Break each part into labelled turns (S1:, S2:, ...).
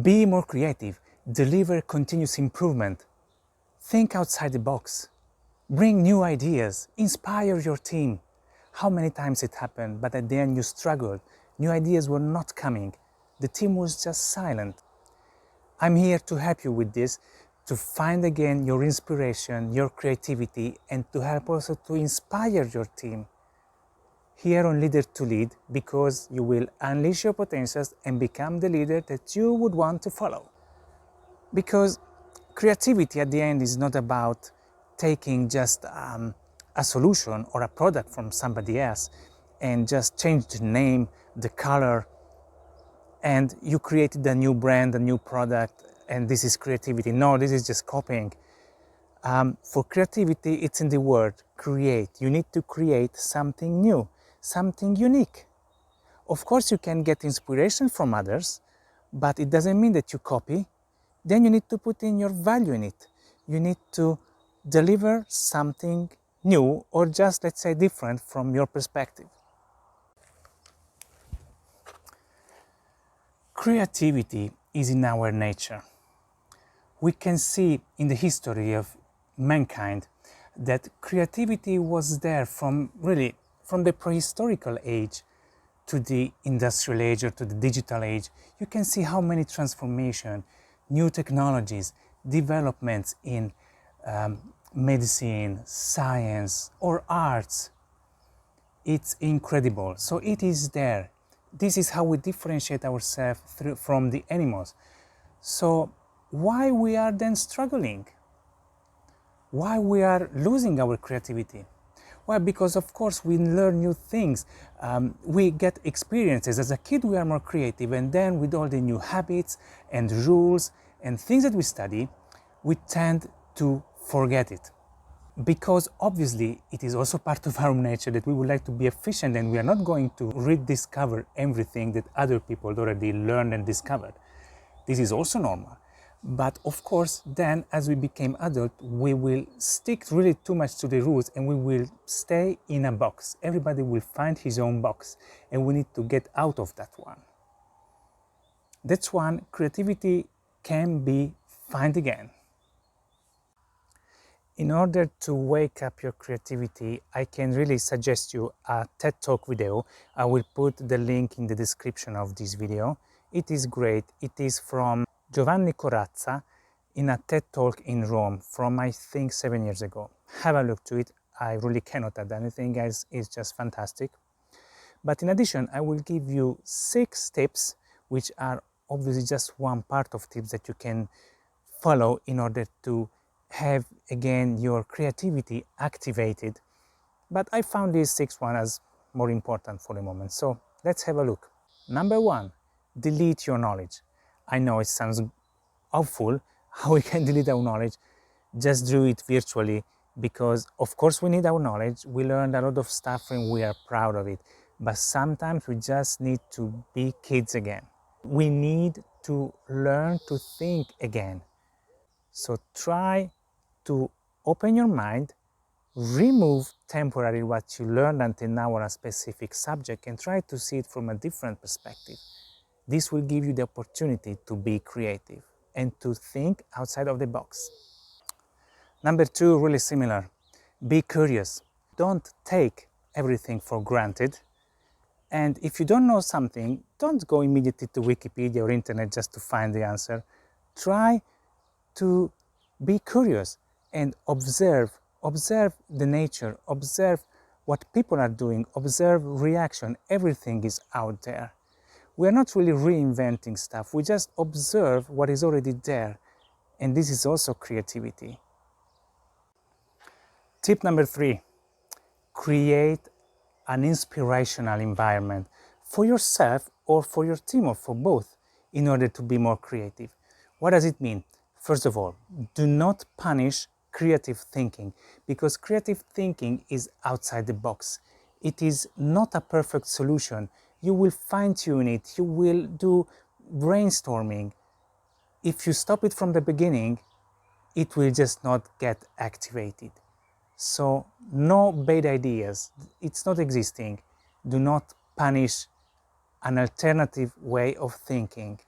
S1: Be more creative, deliver continuous improvement, think outside the box, bring new ideas, inspire your team. How many times it happened, but at the end you struggled, new ideas were not coming, the team was just silent. I'm here to help you with this, to find again your inspiration, your creativity, and to help also to inspire your team. Here on Leader to Lead, because you will unleash your potentials and become the leader that you would want to follow. Because creativity at the end is not about taking just a solution or a product from somebody else and just change the name, the color, and you created a new brand, a new product, and this is creativity. No, this is just copying. For creativity, it's in the word create. You need to create something new, something unique. Of course, you can get inspiration from others, but it doesn't mean that you copy. Then you need to put in your value in it. You need to deliver something new or just, let's say, different from your perspective. Creativity is in our nature. We can see in the history of mankind that creativity was there from the prehistorical age to the industrial age or to the digital age. You can see how many transformations, new technologies, developments in medicine, science, or arts. It's incredible. So it is there. This is how we differentiate ourselves from the animals. So why we are then struggling? Why we are losing our creativity? Well, because of course we learn new things, we get experiences. As a kid we are more creative, and then with all the new habits and rules and things that we study, we tend to forget it. Because obviously it is also part of our nature that we would like to be efficient, and we are not going to rediscover everything that other people already learned and discovered. This is also normal. But of course, then as we became adult, we will stick really too much to the rules and we will stay in a box. Everybody will find his own box and we need to get out of that one. That's when creativity can be found again. In order to wake up your creativity, I can really suggest you a TED Talk video. I will put the link in the description of this video. It is great. It is from Giovanni Corazza in a TED Talk in Rome from, I think, 7 years ago. Have a look to it. I really cannot add anything, guys. It's just fantastic. But in addition, I will give you 6 tips, which are obviously just one part of tips that you can follow in order to have again your creativity activated. But I found these 6 ones as more important for the moment. So let's have a look. Number 1, delete your knowledge. I know it sounds awful how we can delete our knowledge. Just do it virtually, because of course we need our knowledge. We learned a lot of stuff and we are proud of it. But sometimes we just need to be kids again. We need to learn to think again. So try to open your mind, remove temporarily what you learned until now on a specific subject and try to see it from a different perspective. This will give you the opportunity to be creative and to think outside of the box. Number 2, really similar. Be curious. Don't take everything for granted. And if you don't know something, don't go immediately to Wikipedia or internet just to find the answer. Try to be curious and observe the nature, observe what people are doing, observe reaction. Everything is out there. We are not really reinventing stuff. We just observe what is already there. And this is also creativity. Tip number 3, create an inspirational environment for yourself or for your team or for both in order to be more creative. What does it mean? First of all, do not punish creative thinking, because creative thinking is outside the box. It is not a perfect solution. You will fine-tune it, you will do brainstorming. If you stop it from the beginning, it will just not get activated. So no bad ideas, it's not existing. Do not punish an alternative way of thinking.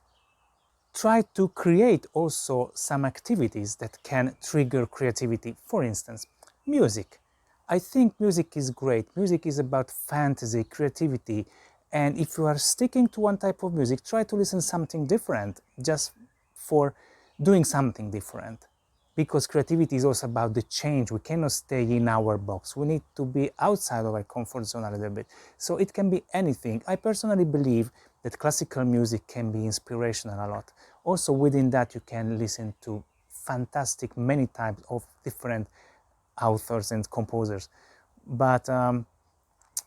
S1: try to create also some activities that can trigger creativity. For instance, music. I think music is great. Music is about fantasy, creativity, and if you are sticking to one type of music, try to listen something different just for doing something different. Because creativity is also about the change. We cannot stay in our box. We need to be outside of our comfort zone a little bit. So it can be anything. I personally believe that classical music can be inspirational a lot. Also within that you can listen to fantastic many types of different authors and composers. But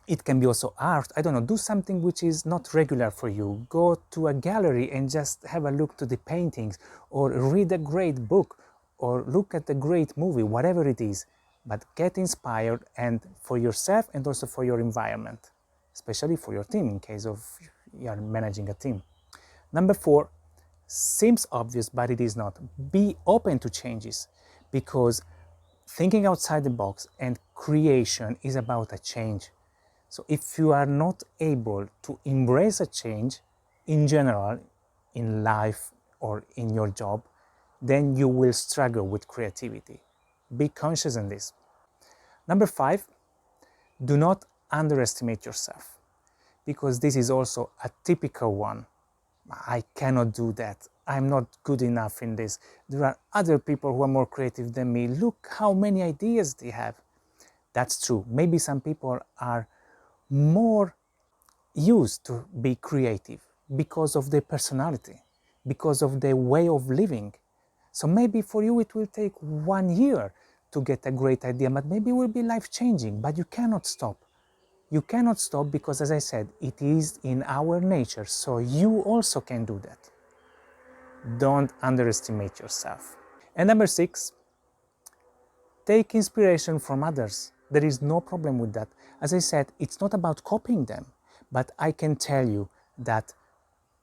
S1: it can be also art. I don't know, do something which is not regular for you. Go to a gallery and just have a look to the paintings, or read a great book, or look at a great movie, whatever it is. But get inspired, and for yourself and also for your environment, especially for your team in case of you are managing a team. Number 4, seems obvious, but it is not. Be open to changes, because thinking outside the box and creation is about a change. So if you are not able to embrace a change in general, in life or in your job, then you will struggle with creativity. Be conscious in this. Number 5, do not underestimate yourself, because this is also a typical one. I cannot do that. I'm not good enough in this. There are other people who are more creative than me. Look how many ideas they have. That's true. Maybe some people are more used to be creative because of their personality, because of their way of living. So maybe for you it will take 1 year to get a great idea, but maybe it will be life-changing. But you cannot stop. You cannot stop, because, as I said, it is in our nature, so you also can do that. Don't underestimate yourself. And number 6, take inspiration from others. There is no problem with that. As I said, it's not about copying them, but I can tell you that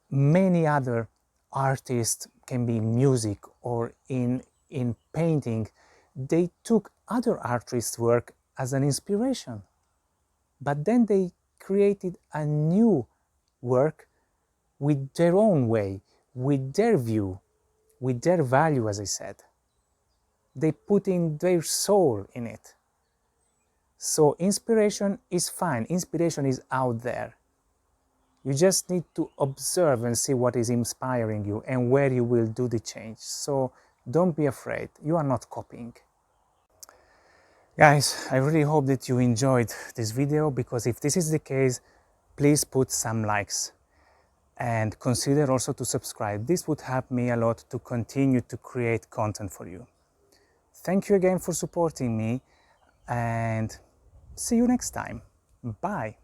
S1: many other artists, can be in music or in painting, they took other artists' work as an inspiration, but then they created a new work with their own way, with their view, with their value, as I said. They put in their soul in it. So inspiration is fine. Inspiration is out there. You just need to observe and see what is inspiring you and where you will do the change. So don't be afraid. You are not copying. Guys, I really hope that you enjoyed this video, because if this is the case, please put some likes and consider also to subscribe. This would help me a lot to continue to create content for you. Thank you again for supporting me, and see you next time. Bye.